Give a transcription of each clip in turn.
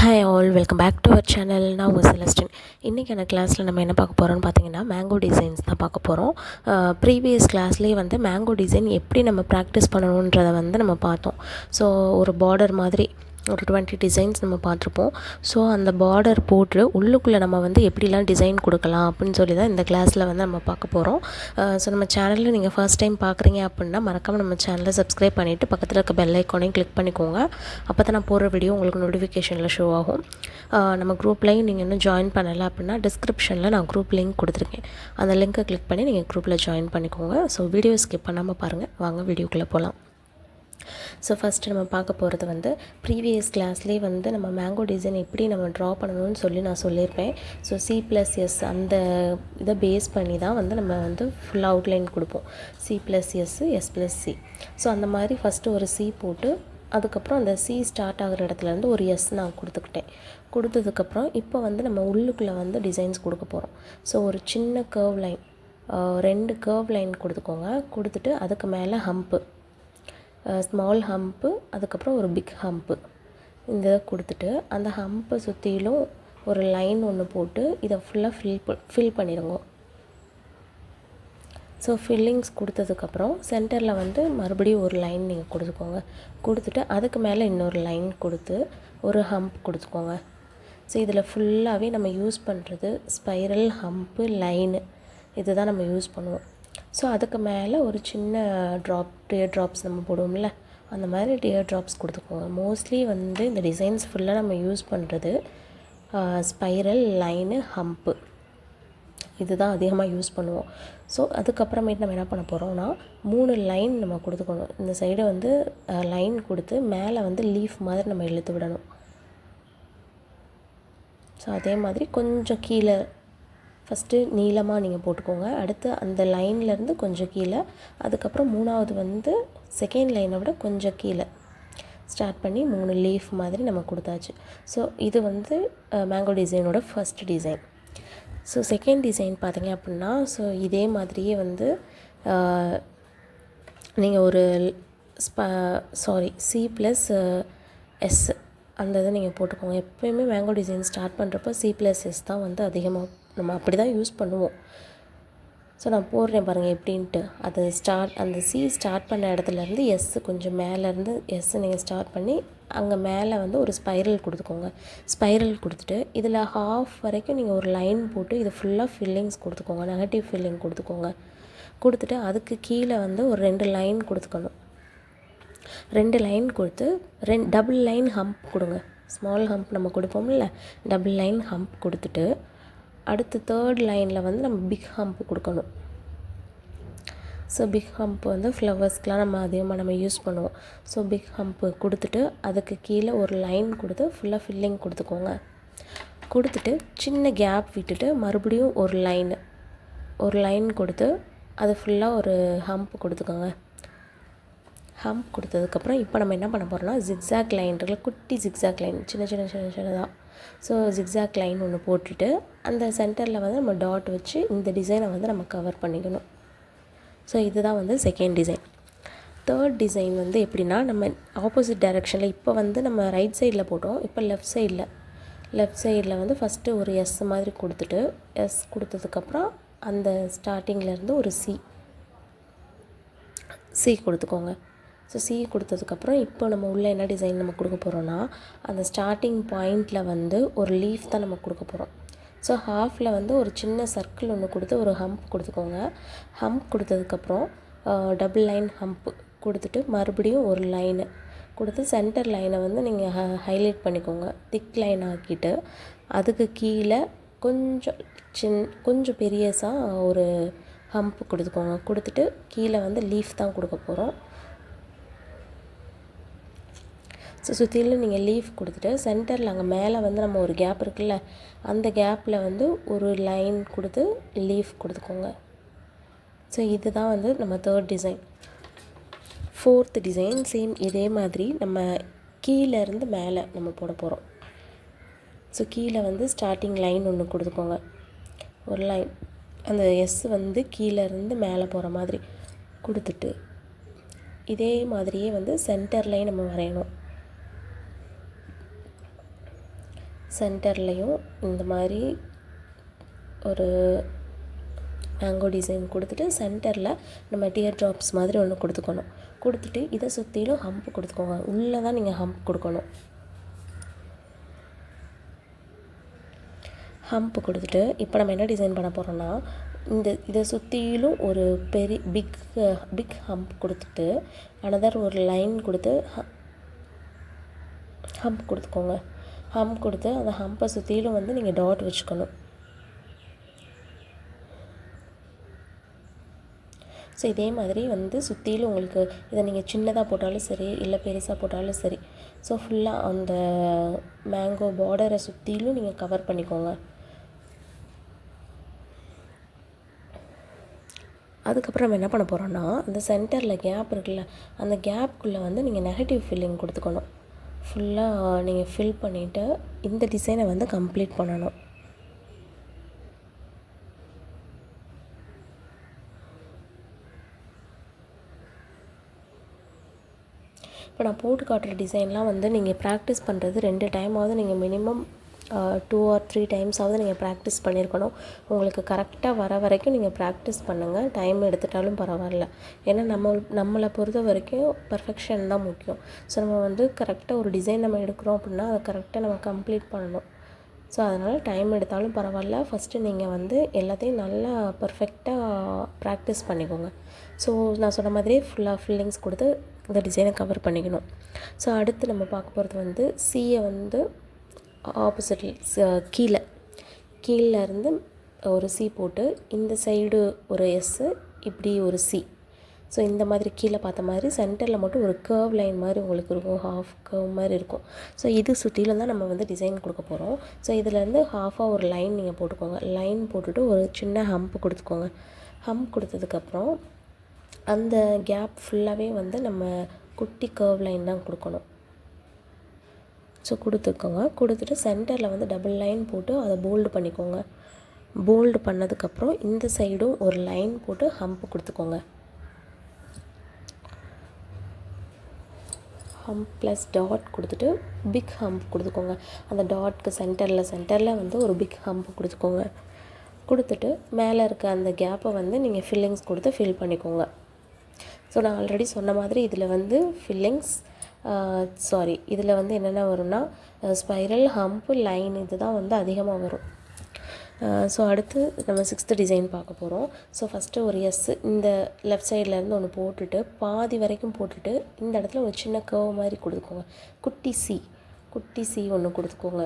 Hi all, welcome back to our channel. நான் உங்கள் Celestine. இன்றைக்கான கிளாஸில் நம்ம என்ன பார்க்க போகிறோம்னு பார்த்தீங்கன்னா, மேங்கோ டிசைன்ஸ் தான் பார்க்க போகிறோம். ப்ரீவியஸ் கிளாஸ்லேயே வந்து மேங்கோ டிசைன் எப்படி நம்ம ப்ராக்டிஸ் பண்ணணுன்றதை வந்து நம்ம பார்த்தோம். ஸோ ஒரு பார்டர் மாதிரி ஒரு 20 டிசைன்ஸ் நம்ம பார்த்துருப்போம். ஸோ அந்த பார்டர் போட்டு உள்ளுக்குள்ளே நம்ம வந்து எப்படிலாம் டிசைன் கொடுக்கலாம் அப்படின்னு சொல்லி தான் இந்த கிளாஸில் வந்து நம்ம பார்க்க போகிறோம். ஸோ நம்ம சேனலில் நீங்கள் ஃபர்ஸ்ட் டைம் பார்க்குறீங்க அப்படின்னா மறக்காமல் நம்ம சேனலை சப்ஸ்கிரைப் பண்ணிவிட்டு பக்கத்தில் இருக்க பெல் ஐக்கானையும் கிளிக் பண்ணிக்கோங்க. அப்போ தான் நான் போடுற வீடியோ உங்களுக்கு நோட்டிஃபிகேஷனில் ஷோ ஆகும். நம்ம குரூப்லேயும் நீங்கள் இன்னும் ஜாயின் பண்ணலை அப்படின்னா டிஸ்கிரிப்ஷனில் நான் குரூப் லிங்க் கொடுத்துருக்கேன். அந்த லிங்க்கை கிளிக் பண்ணி நீங்கள் குரூப்பில் ஜாயின் பண்ணிக்கோங்க. ஸோ வீடியோ ஸ்கிப் பண்ணாமல் பாருங்கள். வாங்க வீடியோக்குள்ளே போகலாம். ஸோ ஃபஸ்ட்டு நம்ம பார்க்க போகிறது வந்து ப்ரீவியஸ் கிளாஸ்லேயே வந்து நம்ம மேங்கோ டிசைன் எப்படி நம்ம ட்ரா பண்ணணும்னு சொல்லி நான் சொல்லியிருப்பேன். ஸோ C+S அந்த இதை பேஸ் பண்ணி தான் வந்து நம்ம வந்து ஃபுல் அவுட்லைன் கொடுப்போம். C+S S+C. ஸோ அந்த மாதிரி ஃபஸ்ட்டு ஒரு C போட்டு அதுக்கப்புறம் அந்த C ஸ்டார்ட் ஆகிற இடத்துலேருந்து ஒரு S நான் கொடுத்ததுக்கப்புறம் இப்போ வந்து நம்ம உள்ளுக்குள்ளே வந்து டிசைன்ஸ் கொடுக்க போகிறோம். ஸோ ஒரு சின்ன கர்வ் லைன், 2 கர்வ் லைன் கொடுத்துட்டு அதுக்கு மேலே ஹம்ப்பு, ஸ்மால் ஹம்ப்பு, அதுக்கப்புறம் ஒரு பிக் ஹம்ப்பு இந்த இதை கொடுத்துட்டு அந்த ஹம்பை சுற்றிலும் ஒரு லைன் ஒன்று போட்டு இதை ஃபுல்லாக ஃபில் பண்ணிடுங்க. ஸோ ஃபில்லிங்ஸ் கொடுத்ததுக்கப்புறம் சென்டரில் வந்து மறுபடியும் ஒரு லைன் நீங்கள் கொடுத்துட்டு அதுக்கு மேலே இன்னொரு லைன் கொடுத்து ஒரு ஹம்ப் கொடுத்துக்கோங்க. ஸோ இதில் ஃபுல்லாகவே நம்ம யூஸ் பண்ணுறது ஸ்பைரல், ஹம்ப்பு, லைனு இது தான் நம்ம யூஸ் பண்ணுவோம். ஸோ அதுக்கு மேலே ஒரு சின்ன டியர் ட்ராப்ஸ் நம்ம போடுவோம்ல, அந்த மாதிரி டியர் ட்ராப்ஸ் கொடுத்துக்கோங்க. மோஸ்ட்லி வந்து இந்த டிசைன்ஸ் ஃபுல்லாக நம்ம யூஸ் பண்ணுறது ஸ்பைரல், லைனு, ஹம்ப்பு இது தான் அதிகமாக யூஸ் பண்ணுவோம். ஸோ அதுக்கப்புறமேட்டு நம்ம என்ன பண்ண போகிறோம்னா 3 லைன் நம்ம கொடுத்துக்கணும். இந்த சைடு வந்து லைன் கொடுத்து மேலே வந்து லீஃப் மாதிரி நம்ம இழுத்து விடணும். ஸோ அதே மாதிரி கொஞ்சம் கீழே ஃபஸ்ட்டு நீளமாக நீங்கள் போட்டுக்கோங்க. அடுத்து அந்த லைன்லேருந்து கொஞ்சம் கீழே, அதுக்கப்புறம் 3வது வந்து செகண்ட் லைனை விட கொஞ்சம் கீழே ஸ்டார்ட் பண்ணி 3 லீஃப் மாதிரி நம்ம கொடுத்தாச்சு. ஸோ இது வந்து மேங்கோ டிசைனோட first design. So second design பார்த்தீங்க அப்படின்னா, ஸோ இதே மாதிரியே வந்து நீங்கள் ஒரு C+S அந்த இதை நீங்கள் போட்டுக்கோங்க. எப்போயுமே மேங்கோ டிசைன் ஸ்டார்ட் பண்ணுறப்போ C+S தான் வந்து அதிகமாக நம்ம அப்படி தான் யூஸ் பண்ணுவோம். ஸோ நான் போடுறேன் பாருங்கள் எப்படின்ட்டு. அது அந்த C ஸ்டார்ட் பண்ண இடத்துலேருந்து S கொஞ்சம் மேலேருந்து S நீங்கள் ஸ்டார்ட் பண்ணி அங்கே மேலே வந்து ஒரு ஸ்பைரல் கொடுத்துக்கோங்க. ஸ்பைரல் கொடுத்துட்டு இதில் ஹாஃப் வரைக்கும் நீங்கள் ஒரு லைன் போட்டு இது ஃபுல்லாக ஃபில்லிங்ஸ் கொடுத்துக்கோங்க. நெகட்டிவ் ஃபில்லிங் கொடுத்துட்டு அதுக்கு கீழே வந்து ஒரு 2 லைன் கொடுத்துக்கணும். 2 லைன் கொடுத்து டபுள் லைன் ஹம்ப் கொடுங்க. ஸ்மால் ஹம்ப் நம்ம கொடுப்போம்ல, டபுள் லைன் ஹம்ப் கொடுத்துட்டு அடுத்து 3rd லைனில் வந்து நம்ம பிக் ஹம்ப் கொடுக்கணும். ஸோ பிக் ஹம்ப் வந்து ஃப்ளவர்ஸ்க்கெலாம் நம்ம அதிகமாக யூஸ் பண்ணுவோம். ஸோ பிக் ஹம்ப்பு கொடுத்துட்டு அதுக்கு கீழே ஒரு லைன் கொடுத்து ஃபுல்லாக ஃபில்லிங் கொடுத்துட்டு சின்ன கேப் விட்டுட்டு மறுபடியும் ஒரு லைன் கொடுத்து அது ஃபுல்லாக ஒரு ஹம்ப் கொடுத்துக்கோங்க. ஹம்ப் கொடுத்ததுக்கப்புறம் இப்போ நம்ம என்ன பண்ண போகிறோம்னா ஜிக்ஸாக் லைன் இருக்குல்ல, குட்டி ஜிக்ஸாக் லைன் சின்னதாக. ஸோ ஜிக்ஸாக் லைன் ஒன்று போட்டுட்டு அந்த சென்டரில் வந்து நம்ம டாட் வச்சு இந்த டிசைனை வந்து நம்ம கவர் பண்ணிக்கணும். ஸோ இதுதான் வந்து செகண்ட் டிசைன். தேர்ட் டிசைன் வந்து எப்படின்னா, நம்ம ஆப்போசிட் டைரெக்ஷனில் இப்போ வந்து நம்ம ரைட் சைடில் போட்டோம். இப்போ லெஃப்ட் சைடில் வந்து ஃபஸ்ட்டு ஒரு S மாதிரி கொடுத்துட்டு S கொடுத்ததுக்கப்புறம் அந்த ஸ்டார்டிங்லேருந்து ஒரு C கொடுத்துக்கோங்க. ஸோ C கொடுத்ததுக்கப்புறம் இப்போ நம்ம உள்ளே என்ன டிசைன் நம்ம கொடுக்க போகிறோன்னா, அந்த ஸ்டார்டிங் பாயிண்டில் வந்து ஒரு லீஃப் தான் நம்ம கொடுக்க போகிறோம். ஸோ ஹாஃபில் வந்து ஒரு சின்ன சர்க்கிள் ஒன்று கொடுத்து ஒரு ஹம்ப் கொடுத்துக்கோங்க. ஹம்ப் கொடுத்ததுக்கப்புறம் டபுள் லைன் ஹம்ப் கொடுத்துட்டு மறுபடியும் ஒரு லைனு கொடுத்து சென்டர் லைனை வந்து நீங்கள் ஹைலைட் பண்ணிக்கோங்க. திக் லைன் ஆக்கிட்டு அதுக்கு கீழே கொஞ்சம் பெரியஸாக ஒரு ஹம்ப் கொடுத்துட்டு கீழே வந்து லீஃப் தான் கொடுக்க போகிறோம். ஸோ சுற்றிலும் நீங்கள் லீஃப் கொடுத்துட்டு சென்டரில் அங்கே மேலே வந்து நம்ம ஒரு கேப் இருக்குல்ல, அந்த கேப்பில் வந்து ஒரு லைன் கொடுத்து லீஃப் கொடுத்துக்கோங்க. ஸோ இதுதான் வந்து நம்ம third design. Fourth design same இதே மாதிரி நம்ம கீழேருந்து மேலே நம்ம போட போகிறோம். ஸோ கீழே வந்து ஸ்டார்டிங் லைன் ஒன்று கொடுத்துக்கோங்க. ஒரு லைன் அந்த S வந்து கீழேருந்து மேலே போகிற மாதிரி கொடுத்துட்டு இதே மாதிரியே வந்து சென்டர்லேயும் நம்ம வரையணும். சென்டர்லேயும் இந்த மாதிரி ஒரு மேங்கோ டிசைன் கொடுத்துட்டு சென்டரில் நம்ம டியர் ட்ராப்ஸ் மாதிரி ஒன்று கொடுத்துக்கணும். கொடுத்துட்டு இதை சுற்றிலும் ஹம்ப் கொடுத்துக்கோங்க. உள்ளே தான் நீங்கள் ஹம்ப் கொடுக்கணும். ஹம்ப் கொடுத்துட்டு இப்போ நம்ம என்ன டிசைன் பண்ண போகிறோன்னா, இதை சுற்றிலும் ஒரு பெரிய பிக் ஹம்ப் கொடுத்துட்டு அனதர் ஒரு லைன் கொடுத்து ஹம்ப் கொடுத்துக்கோங்க. ஹம்ப் கொடுத்து அந்த ஹம்பை சுற்றிலும் வந்து நீங்கள் டாட் வச்சுக்கணும். ஸோ இதே மாதிரி வந்து சுற்றிலும் உங்களுக்கு இதை நீங்கள் சின்னதாக போட்டாலும் சரி, இல்லை பெருசாக போட்டாலும் சரி. ஸோ ஃபுல்லாக அந்த மேங்கோ பார்டரை சுற்றிலும் நீங்கள் கவர் பண்ணிக்கோங்க. அதுக்கப்புறம் நம்ம என்ன பண்ண போகிறோன்னா, அந்த சென்டரில் கேப் இருக்குல்ல, அந்த கேப்புக்குள்ளே வந்து நீங்கள் நெகட்டிவ் ஃபில்லிங் கொடுத்துக்கணும். ஃபுல்லாக நீங்கள் ஃபில் பண்ணிவிட்டு இந்த டிசைனை வந்து கம்ப்ளீட் பண்ணணும். இப்போ நான் போட்டு காட்டுற டிசைன்லாம் வந்து நீங்கள் ப்ராக்டிஸ் பண்ணுறது 2 டைமாவது நீங்கள் மினிமம் 2 or 3 டைம்ஸாவது நீங்கள் ப்ராக்டிஸ் பண்ணியிருக்கணும். உங்களுக்கு கரெக்டாக வர வரைக்கும் நீங்கள் ப்ராக்டிஸ் பண்ணுங்கள். டைம் எடுத்துட்டாலும் பரவாயில்ல. ஏன்னா நம்மளை பொறுத்த வரைக்கும் பர்ஃபெக்ஷன் தான் முக்கியம். ஸோ நம்ம வந்து கரெக்டாக ஒரு டிசைன் நம்ம எடுக்கிறோம் அப்படின்னா அதை கரெக்டாக நம்ம கம்ப்ளீட் பண்ணணும். ஸோ அதனால் டைம் எடுத்தாலும் பரவாயில்ல. ஃபஸ்ட்டு நீங்கள் வந்து எல்லாத்தையும் நல்லா பர்ஃபெக்டாக ப்ராக்டிஸ் பண்ணிக்கோங்க. ஸோ நான் சொன்ன மாதிரியே ஃபுல்லாக ஃபில்லிங்ஸ் கொடுத்து இந்த டிசைனை கவர் பண்ணிக்கணும். ஸோ அடுத்து நம்ம பார்க்க போகிறது வந்து சியை வந்து ஆப்போசிட்டில் கீழே இருந்து ஒரு சி போட்டு இந்த சைடு ஒரு எஸ்ஸு, இப்படி ஒரு சி. ஸோ இந்த மாதிரி கீழே பார்த்த மாதிரி சென்டரில் மட்டும் ஒரு கர்வ் லைன் மாதிரி உங்களுக்கு இருக்கும். ஹாஃப் கர்வ் மாதிரி இருக்கும். ஸோ இது சுற்றிலும் தான் நம்ம வந்து டிசைன் கொடுக்க போகிறோம். ஸோ இதிலேருந்து ஹாஃபாக ஒரு லைன் நீங்கள் போட்டுக்கோங்க. லைன் போட்டுட்டு ஒரு சின்ன ஹம்ப் கொடுத்துக்கோங்க. ஹம்ப் கொடுத்ததுக்கப்புறம் அந்த கேப் ஃபுல்லாகவே வந்து நம்ம குட்டி கர்வ் லைன் தான் கொடுக்கணும். ஸோ கொடுத்துக்கோங்க. கொடுத்துட்டு சென்டரில் வந்து டபுள் லைன் போட்டு அதை போல்டு பண்ணிக்கோங்க. போல்டு பண்ணதுக்கப்புறம் இந்த சைடும் ஒரு லைன் போட்டு ஹம்ப் கொடுத்துக்கோங்க. ஹம்ப் ப்ளஸ் டாட் கொடுத்துட்டு பிக் ஹம்ப் கொடுத்துக்கோங்க. அந்த டாட்க்கு சென்டரில் வந்து ஒரு பிக் ஹம்ப் கொடுத்துக்கோங்க. கொடுத்துட்டு மேலே இருக்க அந்த கேப்பை வந்து நீங்கள் ஃபில்லிங்ஸ் கொடுத்து ஃபில் பண்ணிக்கோங்க. ஸோ நான் ஆல்ரெடி சொன்ன மாதிரி இதில் வந்து இதில் வந்து என்னென்ன வரும்னா ஸ்பைரல், ஹம்ப், லைன் இது தான் வந்து அதிகமாக வரும். ஸோ அடுத்து நம்ம 6th டிசைன் பார்க்க போகிறோம். ஸோ ஃபஸ்ட்டு ஒரு இந்த லெஃப்ட் சைட்லேருந்து ஒன்று போட்டுட்டு பாதி வரைக்கும் போட்டுட்டு இந்த இடத்துல ஒரு சின்ன கர்வ் மாதிரி கொடுத்துக்கோங்க. குட்டி சி ஒன்று கொடுத்துக்கோங்க.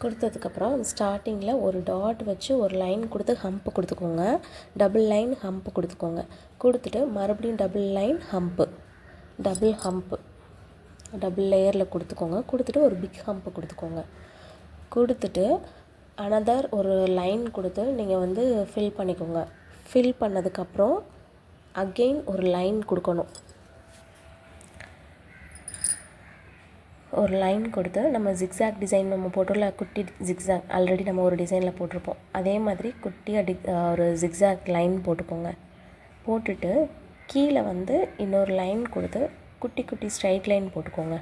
கொடுத்ததுக்கப்புறம் ஸ்டார்டிங்கில் ஒரு டாட் வச்சு ஒரு லைன் கொடுத்து ஹம்ப்பு கொடுத்துக்கோங்க. டபுள் லைன் ஹம்ப்பு கொடுத்துக்கோங்க. கொடுத்துட்டு மறுபடியும் டபுள் லைன் ஹம்ப்பு, டபுள் லேயரில் கொடுத்துக்கோங்க. கொடுத்துட்டு ஒரு பிக் ஹம்ப்பு கொடுத்துக்கோங்க. கொடுத்துட்டு அனதர் ஒரு லைன் கொடுத்து நீங்கள் வந்து ஃபில் பண்ணிக்கோங்க. ஃபில் பண்ணதுக்கப்புறம் அகெயின் ஒரு லைன் கொடுக்கணும். ஒரு லைன் கொடுத்து நம்ம ஜிக்ஸாக் டிசைன் நம்ம போட்டோம்ல, குட்டி ஜிக்ஸாக் ஆல்ரெடி நம்ம ஒரு டிசைனில் போட்டிருப்போம். அதே மாதிரி குட்டியாக ஒரு ஜிக்ஸாக் லைன் போட்டுக்கோங்க. போட்டுட்டு கீழே வந்து இன்னொரு லைன் கொடுத்து குட்டி ஸ்ட்ரைட் லைன் போட்டுக்கோங்க.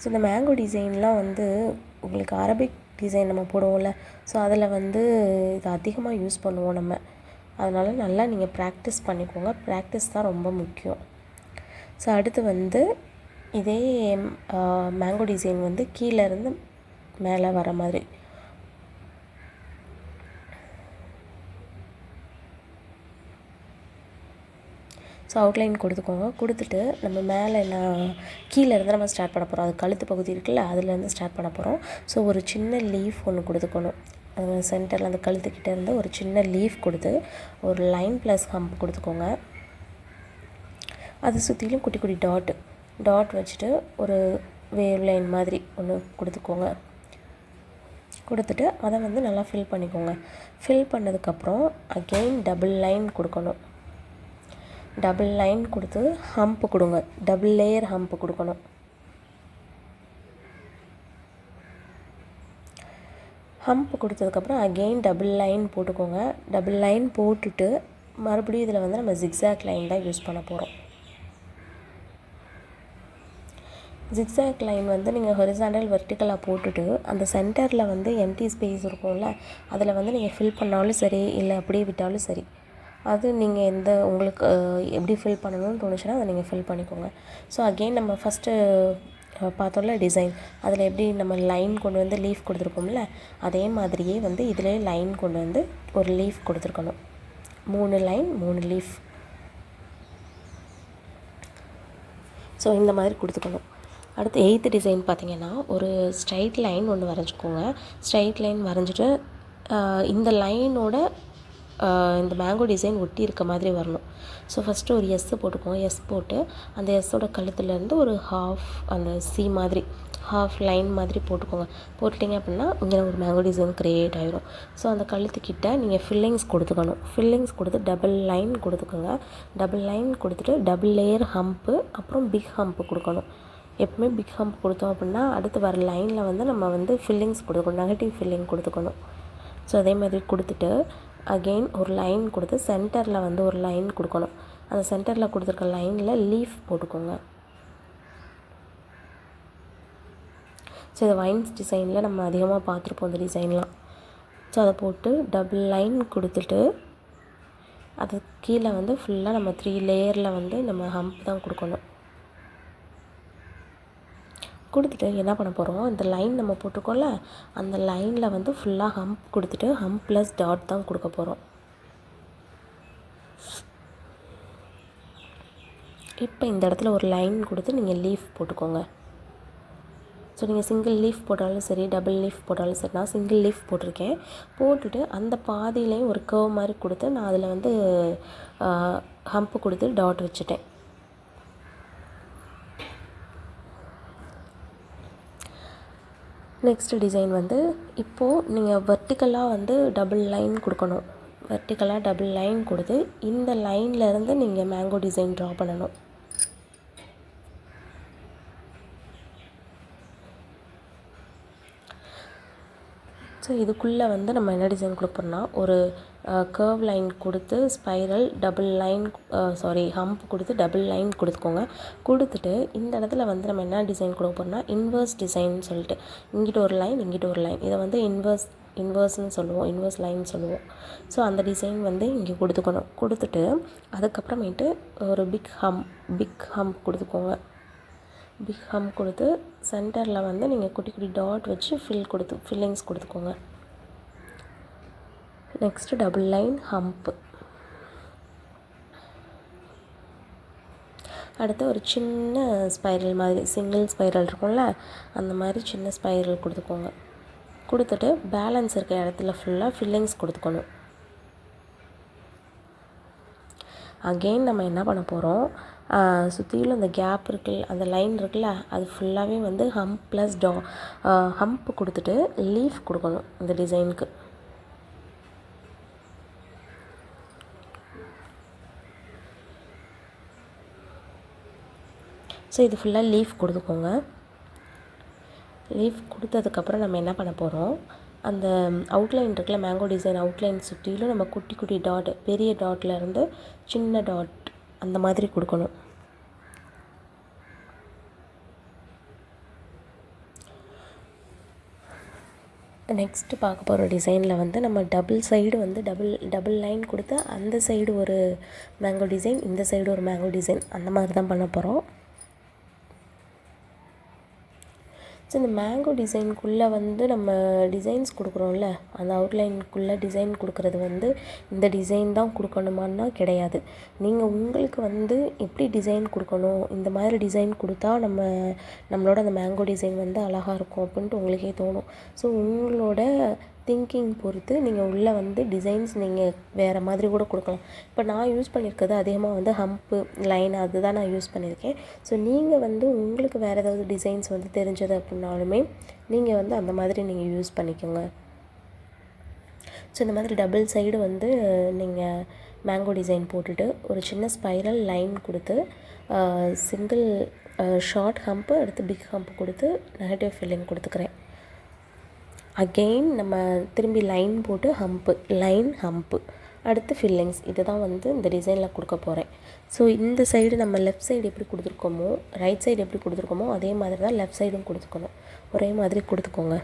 ஸோ இந்த மேங்கோ டிசைன்லாம் வந்து உங்களுக்கு அரபிக் டிசைன் நம்ம போடுவோம்ல, ஸோ அதில் வந்து இது அதிகமாக யூஸ் பண்ணுவோம் நம்ம. அதனால் நல்லா நீங்கள் ப்ராக்டிஸ் பண்ணிக்கோங்க. ப்ராக்டிஸ் தான் ரொம்ப முக்கியம். ஸோ அடுத்து வந்து இதே மேங்கோ டிசைன் வந்து கீழேருந்து மேலே வர மாதிரி ஸோ அவுட்லைன் கொடுத்துக்கோங்க. கொடுத்துட்டு நம்ம மேலே கீழேருந்து நம்ம ஸ்டார்ட் பண்ண போகிறோம். அது கழுத்து பகுதி இருக்குல்ல, அதுலேருந்து ஸ்டார்ட் பண்ண போகிறோம். ஸோ ஒரு சின்ன லீஃப் ஒன்று கொடுத்துக்கணும். அது சென்டரில் அந்த கழுத்துக்கிட்டே இருந்து ஒரு சின்ன லீஃப் கொடுத்து ஒரு லைன் ப்ளஸ் ஹம்ப் கொடுத்துக்கோங்க. அது சுற்றிலும் குட்டி டாட் வச்சுட்டு ஒரு வேவ் லைன் மாதிரி ஒன்று கொடுத்துக்கோங்க. கொடுத்துட்டு அதை வந்து நல்லா ஃபில் பண்ணிக்கோங்க. ஃபில் பண்ணதுக்கப்புறம் அகெயின் டபுள் லைன் கொடுக்கணும். டபுள் லைன் கொடுத்து ஹம்ப் கொடுங்க. டபுள் லேயர் ஹம்ப் கொடுக்கணும். ஹம்ப் கொடுத்ததுக்கப்புறம் அகெயின் டபுள் லைன் போட்டுக்கோங்க. டபுள் லைன் போட்டுட்டு மறுபடியும் இதில் வந்து நம்ம ஜிக்ஸாக் லைன் தான் யூஸ் பண்ண போகிறோம். ஜிக்ஸாக் லைன் வந்து நீங்கள் ஹொரிசாண்டல் வெர்டிக்கலாக போட்டுட்டு அந்த சென்டரில் வந்து எம்டி ஸ்பேஸ் இருக்கும்ல, அதில் வந்து நீங்கள் ஃபில் பண்ணாலும் சரி, இல்லை அப்படியே விட்டாலும் சரி, அது நீங்கள் உங்களுக்கு எப்படி ஃபில் பண்ணணும்னு தோணுச்சுன்னா அதை நீங்கள் ஃபில் பண்ணிக்கோங்க. ஸோ அகெயின் நம்ம ஃபஸ்ட்டு பார்த்தோம்ல டிசைன், அதில் எப்படி நம்ம லைன் கொண்டு வந்து லீஃப் கொடுத்துருக்கோம்ல, அதே மாதிரியே வந்து இதிலே லைன் கொண்டு வந்து ஒரு லீஃப் கொடுத்துருக்கணும். 3 லைன் 3 லீஃப். ஸோ இந்த மாதிரி கொடுத்துக்கணும். அடுத்து 8th டிசைன் பார்த்திங்கன்னா, ஒரு ஸ்ட்ரைட் லைன் ஒன்று வரைஞ்சிக்கோங்க. ஸ்ட்ரைட் லைன் வரைஞ்சிட்டு இந்த லைனோட இந்த மேங்கோ டிசைன் ஒட்டி இருக்க மாதிரி வரணும். ஸோ ஃபஸ்ட்டு ஒரு எஸ் போட்டுக்கோங்க. எஸ் போட்டு அந்த எஸ்ஸோட கழுத்துலேருந்து ஒரு ஹாஃப் அந்த சி மாதிரி ஹாஃப் லைன் மாதிரி போட்டுக்கோங்க. போட்டுட்டிங்க அப்படின்னா இங்கே ஒரு மேங்கோ டிசைன் க்ரியேட் ஆகிடும். ஸோ அந்த கழுத்துக்கிட்ட நீங்கள் ஃபில்லிங்ஸ் கொடுத்துக்கணும். ஃபில்லிங்ஸ் கொடுத்து டபுள் லைன் கொடுத்துக்கோங்க. டபுள் லைன் கொடுத்துட்டு டபுள் லேயர் ஹம்ப்பு, அப்புறம் பிக் ஹம்ப்பு கொடுக்கணும். எப்பவுமே பிக் ஹம்ப் கொடுத்தோம் அப்படின்னா அடுத்து வர லைனில் வந்து நம்ம வந்து ஃபில்லிங்ஸ் கொடுக்கணும், நெகட்டிவ் ஃபில்லிங் கொடுத்துக்கணும். ஸோ அதே மாதிரி கொடுத்துட்டு அகெயின் ஒரு லைன் கொடுத்து சென்டரில் வந்து ஒரு லைன் கொடுக்கணும். அந்த சென்டரில் கொடுத்துருக்க லைனில் லீஃப் போட்டுக்கோங்க. ஸோ இந்த வைன்ஸ் டிசைனில் நம்ம அதிகமாக பார்த்துருப்போம் இந்த டிசைன்லாம். ஸோ அதை போட்டு டபுள் லைன் கொடுத்துட்டு அது கீழே வந்து ஃபுல்லாக நம்ம 3 லேயரில் வந்து நம்ம ஹம்ப் தான் கொடுக்கணும். கொடுத்துட்டு என்ன பண்ண போகிறோம், இந்த லைன் நம்ம போட்டிருக்கோம்ல, அந்த லைனில் வந்து ஃபுல்லாக ஹம்ப் கொடுத்துட்டு ஹம்ப் ப்ளஸ் டாட் தான் கொடுக்க போகிறோம். இப்போ இந்த இடத்துல ஒரு லைன் கொடுத்து நீங்கள் லீஃப் போட்டுக்கோங்க. ஸோ நீங்கள் சிங்கிள் லீஃப் போட்டாலும் சரி, டபுள் லீஃப் போட்டாலும் சரி, நான் சிங்கிள் லீஃப் போட்டிருக்கேன். போட்டுட்டு அந்த பாதியிலையும் ஒரு கர்வ் மாதிரி கொடுத்து நான் அதில் வந்து ஹம்ப்பு கொடுத்து டாட் வச்சுட்டேன். நெக்ஸ்ட் டிசைன் வந்து இப்போது நீங்கள் வெர்டிக்கலாக வந்து டபுள் லைன் கொடுக்கணும். வெர்டிக்கலாக டபுள் லைன் கொடுத்து இந்த லைன்லேருந்து நீங்கள் மேங்கோ டிசைன் ட்ரா பண்ணணும். ஸோ இதுக்குள்ளே வந்து நம்ம என்ன டிசைன் கொடுப்போம்னா, ஒரு கர்வ் லைன் கொடுத்து ஸ்பைரல் டபுள் லைன் ஹம்ப் கொடுத்து டபுள் லைன் கொடுத்துக்கோங்க. கொடுத்துட்டு இந்த இடத்துல வந்து நம்ம என்ன டிசைன் கொடுக்க போகிறோம்னா இன்வர்ஸ் டிசைன் சொல்லிட்டு இங்கிட்ட ஒரு லைன் இங்கிட்ட ஒரு லைன், இதை வந்து இன்வர்ஸ்னு சொல்லுவோம், இன்வர்ஸ் லைன் சொல்லுவோம். ஸோ அந்த டிசைன் வந்து இங்கே கொடுத்துக்கணும். கொடுத்துட்டு அதுக்கப்புறமேட்டு ஒரு பிக் ஹம்ப் கொடுத்துக்கோங்க. பிக் ஹம்ப் கொடுத்து சென்டரில் வந்து நீங்கள் குட்டி குட்டி டாட் வச்சு ஃபில்லிங்ஸ் கொடுத்துக்கோங்க. Next double line hump. அடுத்து ஒரு சின்ன ஸ்பைரல் மாதிரி சிங்கிள் ஸ்பைரல் இருக்கும்ல, அந்த மாதிரி சின்ன ஸ்பைரல் கொடுத்துக்கோங்க. கொடுத்துட்டு பேலன்ஸ் இருக்க இடத்துல ஃபுல்லாக ஃபில்லிங்ஸ் கொடுத்துக்கணும். அகெயின் நம்ம என்ன பண்ண போகிறோம், சுற்றிலும் அந்த கேப் இருக்குல்ல, அந்த லைன் இருக்குல்ல, அது ஃபுல்லாகவே வந்து ஹம்ப் ப்ளஸ் ஹம்ப் கொடுத்துட்டு லீஃப் கொடுக்கணும் இந்த டிசைனுக்கு. ஸோ இது ஃபுல்லாக லீஃப் கொடுத்துக்கோங்க. லீஃப் கொடுத்ததுக்கப்புறம் நம்ம என்ன பண்ண போகிறோம், அந்த அவுட்லைன் இருக்குல்ல, மேங்கோ டிசைன் அவுட்லைன் சுற்றிலும் நம்ம குட்டி குட்டி டாட், பெரிய டாட்லேருந்து சின்ன டாட் அந்த மாதிரி கொடுக்கணும். நெக்ஸ்ட்டு பார்க்க போகிற டிசைனில் வந்து நம்ம டபுள் சைடு வந்து டபுள் லைன் கொடுத்து அந்த சைடு ஒரு மேங்கோ டிசைன், இந்த சைடு ஒரு மேங்கோ டிசைன், அந்த மாதிரி தான் பண்ண போகிறோம். ஸோ இந்த மேங்கோ டிசைனுக்குள்ளே வந்து நம்ம டிசைன்ஸ் கொடுக்குறோம்ல, அந்த அவுட்லைனுக்குள்ளே டிசைன் கொடுக்குறது வந்து இந்த டிசைன் தான் கொடுக்கணுமான்னா கிடையாது. நீங்கள் உங்களுக்கு வந்து எப்படி டிசைன் கொடுக்கணும், இந்த மாதிரி டிசைன் கொடுத்தா நம்மளோட அந்த மேங்கோ டிசைன் வந்து அழகாக இருக்கும் அப்படின்ட்டு உங்களுக்கே தோணும். ஸோ உங்களோட திங்கிங் பொறுத்து நீங்கள் உள்ளே வந்து டிசைன்ஸ் நீங்கள் வேறு மாதிரி கூட கொடுக்கலாம். இப்போ நான் யூஸ் பண்ணியிருக்கிறது அதிகமாக வந்து ஹம்ப்பு லைன் அதுதான் நான் யூஸ் பண்ணியிருக்கேன். ஸோ நீங்கள் வந்து உங்களுக்கு வேறு ஏதாவது டிசைன்ஸ் வந்து தெரிஞ்சது அப்படின்னாலுமே நீங்கள் வந்து அந்த மாதிரி நீங்கள் யூஸ் பண்ணிக்கோங்க. ஸோ இந்த மாதிரி டபுள் சைடு வந்து நீங்கள் மேங்கோ டிசைன் போட்டுட்டு ஒரு சின்ன ஸ்பைரல் லைன் கொடுத்து சிங்கிள் ஷார்ட் ஹம்ப்பு அடுத்து பிக் ஹம்ப்பு கொடுத்து நெகட்டிவ் ஃபில்லிங் கொடுத்துக்கிறேன். அகெயின் நம்ம திரும்பி லைன் போட்டு ஹம்ப்பு லைன் ஹம்ப்பு அடுத்து ஃபில்லிங்ஸ் இது தான் வந்து இந்த டிசைனில் கொடுக்க போகிறேன். ஸோ இந்த சைடு நம்ம லெஃப்ட் சைடு எப்படி கொடுத்துருக்கோமோ, ரைட் சைடு எப்படி கொடுத்துருக்கோமோ அதே மாதிரி தான் லெஃப்ட் சைடும் கொடுத்துக்கணும். ஒரே மாதிரி கொடுத்துக்கோங்க.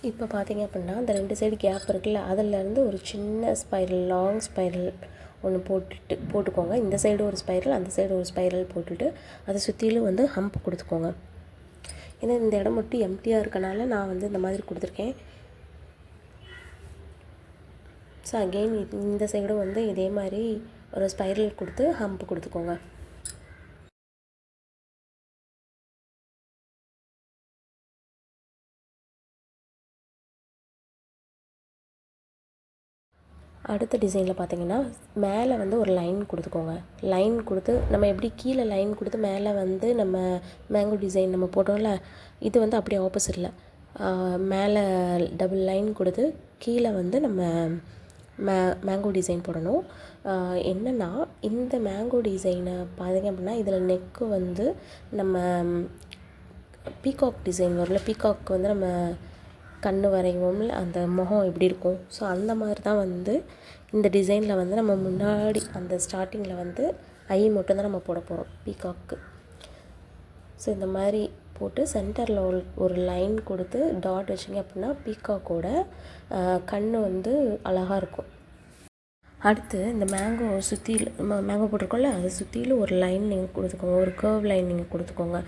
இப்போ பார்த்தீங்க அப்படின்னா அந்த 2 சைடு கேப் இருக்குல்ல, அதிலேருந்து ஒரு சின்ன ஸ்பைரல், லாங் ஸ்பைரல் ஒன்று போட்டுக்கோங்க. இந்த சைடு ஒரு ஸ்பைரல், அந்த சைடு ஒரு ஸ்பைரல் போட்டுட்டு அதை சுற்றிலும் வந்து ஹம்ப் கொடுத்துக்கோங்க. ஏன்னா இந்த இடம் மட்டும் எம்டியாக இருக்கனால நான் வந்து இந்த மாதிரி கொடுத்துருக்கேன். ஸோ அகெயின் இந்த சைடும் வந்து இதே மாதிரி ஒரு ஸ்பைரல் கொடுத்து ஹம்ப் கொடுத்துக்கோங்க. அடுத்த டிசைனில் பார்த்தீங்கன்னா மேலே வந்து ஒரு லைன் கொடுத்துக்கோங்க. லைன் கொடுத்து நம்ம எப்படி கீழே லைன் கொடுத்து மேலே வந்து நம்ம மேங்கோ டிசைன் நம்ம போட்டோம்ல, இது வந்து அப்படியே ஆப்போசிட்டில் மேலே டபுள் லைன் கொடுத்து கீழே வந்து நம்ம மேங்கோ டிசைன் போடணும். என்னென்னா இந்த மேங்கோ டிசைனை பார்த்தீங்க அப்படின்னா இதில் நெக்கு வந்து நம்ம பீகாக் டிசைன் வரல, பீகாக் வந்து நம்ம கண் வரைவோம்ல, அந்த முகம் எப்படி இருக்கும். ஸோ அந்த மாதிரி தான் வந்து இந்த டிசைனில் வந்து நம்ம முன்னாடி அந்த ஸ்டார்டிங்கில் வந்து ஐ மட்டும்தான் நம்ம போட போகிறோம் பீகாக்கு. ஸோ இந்த மாதிரி போட்டு சென்டரில் ஒரு லைன் கொடுத்து டாட் வச்சிங்க அப்படின்னா பீகாக்கோட கண் வந்து அழகாக இருக்கும். அடுத்து இந்த மேங்கோ மேங்கோ போட்டிருக்கோம்ல, அதை சுற்றிலும் ஒரு லைன் நீங்கள் கொடுத்துக்கோங்க, ஒரு கர்வ் லைன் நீங்கள் கொடுத்துக்கோங்க.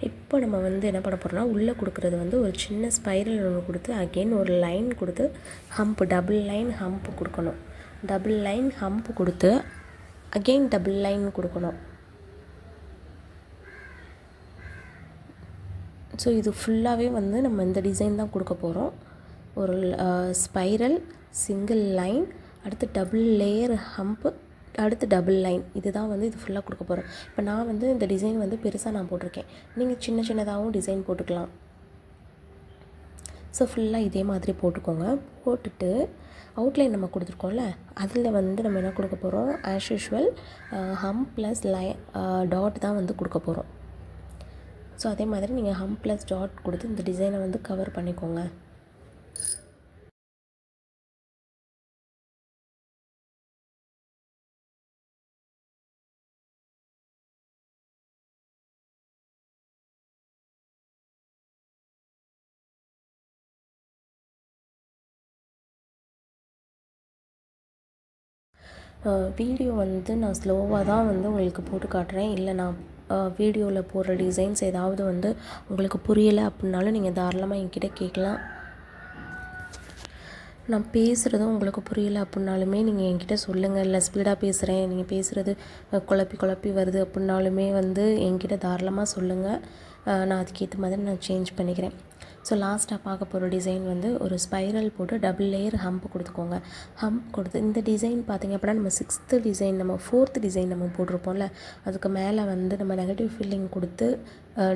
இப்போ நம்ம வந்து என்ன பண்ண போகிறோம்னா உள்ளே கொடுக்குறது வந்து ஒரு சின்ன ஸ்பைரல் ஒன்று கொடுத்து அகெயின் ஒரு லைன் கொடுத்து ஹம்ப், டபுள் லைன் ஹம்ப் கொடுக்கணும். டபுள் லைன் ஹம்ப் கொடுத்து அகெயின் டபுள் லைன் கொடுக்கணும். ஸோ இது ஃபுல்லாகவே வந்து நம்ம இந்த டிசைன் தான் கொடுக்க போகிறோம். ஒரு ஸ்பைரல், சிங்கிள் லைன், அடுத்து டபுள் லேயர் ஹம்ப்பு, அடுத்து டபுள் லைன், இதுதான் வந்து இது ஃபுல்லாக கொடுக்க போகிறோம். இப்போ நான் வந்து இந்த டிசைன் வந்து பெருசாக நான் போட்டிருக்கேன், நீங்கள் சின்ன சின்னதாகவும் டிசைன் போட்டுக்கலாம். ஸோ ஃபுல்லாக இதே மாதிரி போட்டுக்கோங்க. போட்டுட்டு அவுட்லைன் நம்ம கொடுத்துருக்கோம்ல, அதில் வந்து நம்ம என்ன கொடுக்க போகிறோம், ஆஸ் யூஷுவல் ஹம் ப்ளஸ் டாட் தான் வந்து கொடுக்க போகிறோம். ஸோ அதே மாதிரி நீங்கள் ஹம் ப்ளஸ் டாட் கொடுத்து இந்த டிசைனை வந்து கவர் பண்ணிக்கோங்க. வீடியோ வந்து நான் ஸ்லோவாக தான் வந்து உங்களுக்கு போட்டு காட்டுறேன். இல்லை நான் வீடியோவில் போடுற டிசைன்ஸ் ஏதாவது வந்து உங்களுக்கு புரியலை அப்படின்னாலும் நீங்கள் தாராளமாக என்கிட்ட கேட்கலாம். நான் பேசுகிறதும் உங்களுக்கு புரியலை அப்படின்னாலுமே நீங்கள் என்கிட்ட சொல்லுங்கள். இல்லை ஸ்பீடாக பேசுகிறேன், நீங்கள் பேசுகிறது குழப்பி வருது அப்படின்னாலுமே வந்து என்கிட்ட தாராளமாக சொல்லுங்கள். நான் அதுக்கேற்ற மாதிரி நான் சேஞ்ச் பண்ணிக்கிறேன். ஸோ லாஸ்ட்டாக பார்க்க போகிற டிசைன் வந்து ஒரு ஸ்பைரல் போட்டு டபுள் லேயர் ஹம்ப் கொடுத்துக்கோங்க. ஹம்ப் கொடுத்து இந்த டிசைன் பார்த்திங்க அப்படின்னா நம்ம 6th டிசைன், நம்ம 4th டிசைன் நம்ம போட்டிருப்போம்ல, அதுக்கு மேலே வந்து நம்ம நெகட்டிவ் ஃபில்லிங் கொடுத்து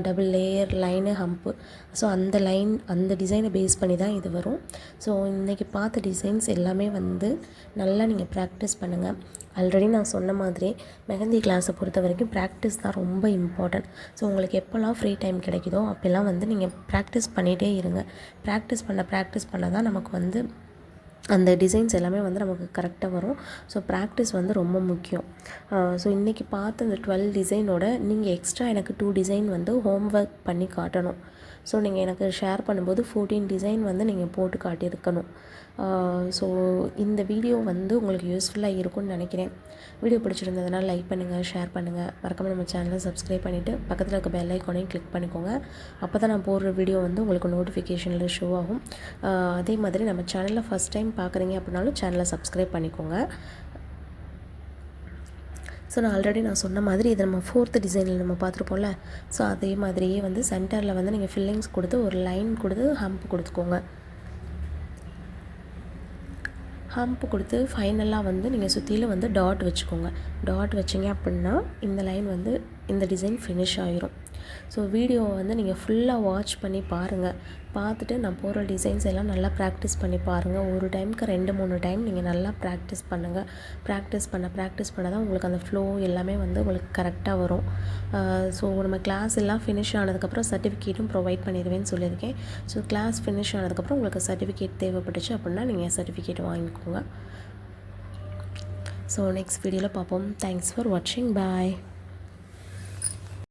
double layer line hump. So அந்த டிசைனை பேஸ் பண்ணி தான் இது வரும். ஸோ இன்றைக்கி பார்த்த டிசைன்ஸ் எல்லாமே வந்து நல்லா நீங்கள் ப்ராக்டிஸ் பண்ணுங்கள். ஆல்ரெடி நான் சொன்ன மாதிரி மெஹந்தி கிளாஸை பொறுத்த வரைக்கும் ப்ராக்டிஸ் தான் ரொம்ப இம்பார்ட்டன்ட். ஸோ உங்களுக்கு எப்போல்லாம் ஃப்ரீ டைம் கிடைக்குதோ அப்போல்லாம் வந்து நீங்கள் ப்ராக்டிஸ் பண்ணிகிட்டே இருங்க. ப்ராக்டிஸ் பண்ண தான் நமக்கு வந்து அந்த டிசைன்ஸ் எல்லாமே வந்து நமக்கு கரெக்டாக வரும். ஸோ ப்ராக்டிஸ் வந்து ரொம்ப முக்கியம். ஸோ இன்றைக்கி பார்த்து இந்த 12 டிசைனோட நீங்கள் எக்ஸ்ட்ரா எனக்கு 2 டிசைன் வந்து ஹோம்ஒர்க் பண்ணி காட்டணும். ஸோ நீங்கள் எனக்கு ஷேர் பண்ணும்போது 14 டிசைன் வந்து நீங்கள் போட்டு காட்டியிருக்கணும். ஸோ இந்த வீடியோ வந்து உங்களுக்கு யூஸ்ஃபுல்லாக இருக்கும்னு நினைக்கிறேன். வீடியோ பிடிச்சிருந்ததுனால லைக் பண்ணுங்கள், ஷேர் பண்ணுங்கள், மறக்காமல் நம்ம சேனலை சப்ஸ்கிரைப் பண்ணிவிட்டு பக்கத்தில் இருக்க பெல் ஐக்கானையும் கிளிக் பண்ணிக்கோங்க. அப்போ தான் நான் போடுற வீடியோ வந்து உங்களுக்கு நோட்டிஃபிகேஷனில் ஷோ ஆகும். அதே மாதிரி நம்ம சேனலில் ஃபஸ்ட் டைம் பார்க்குறீங்க அப்படின்னாலும் சேனலை சப்ஸ்கிரைப் பண்ணிக்கோங்க. ஸோ நான் சொன்ன மாதிரி இது நம்ம 4th டிசைனில் நம்ம பார்த்துருப்போம்ல. ஸோ அதே மாதிரியே வந்து சென்டரில் வந்து நீங்கள் ஃபில்லிங்ஸ் கொடுத்து ஒரு லைன் கொடுத்து ஹம்ப் கொடுத்துக்கோங்க. ஹம்ப் கொடுத்து ஃபைனலாக வந்து நீங்கள் சுற்றிலும் வந்து டாட் வச்சுக்கோங்க. டாட் வச்சிங்க அப்படின்னா இந்த லைன் வந்து இந்த டிசைன் ஃபினிஷ் ஆகிரும். ஸோ வீடியோவை வந்து நீங்கள் ஃபுல்லாக வாட்ச் பண்ணி பாருங்கள். பார்த்துட்டு நான் போகிற டிசைன்ஸ் எல்லாம் நல்லா ப்ராக்டிஸ் பண்ணி பாருங்கள். ஒரு டைமுக்கு 2-3 டைம் நீங்கள் நல்லா ப்ராக்டிஸ் பண்ணுங்கள். ப்ராக்டிஸ் பண்ண தான் உங்களுக்கு அந்த ஃப்ளோ எல்லாமே வந்து உங்களுக்கு கரெக்டாக வரும். ஸோ நம்ம கிளாஸ் எல்லாம் ஃபினிஷ் ஆனதுக்கப்புறம் சர்டிஃபிகேட்டும் ப்ரொவைட் பண்ணிடுவேன்னு சொல்லியிருக்கேன். ஸோ கிளாஸ் ஃபினிஷ் ஆனதுக்கப்புறம் உங்களுக்கு சர்டிஃபிகேட் தேவைப்பட்டுச்சு அப்படின்னா நீங்கள் சர்டிஃபிகேட் வாங்கிக்கோங்க. ஸோ நெக்ஸ்ட் வீடியோவில் பார்ப்போம். தேங்க்ஸ் ஃபார் வாட்சிங். பாய்.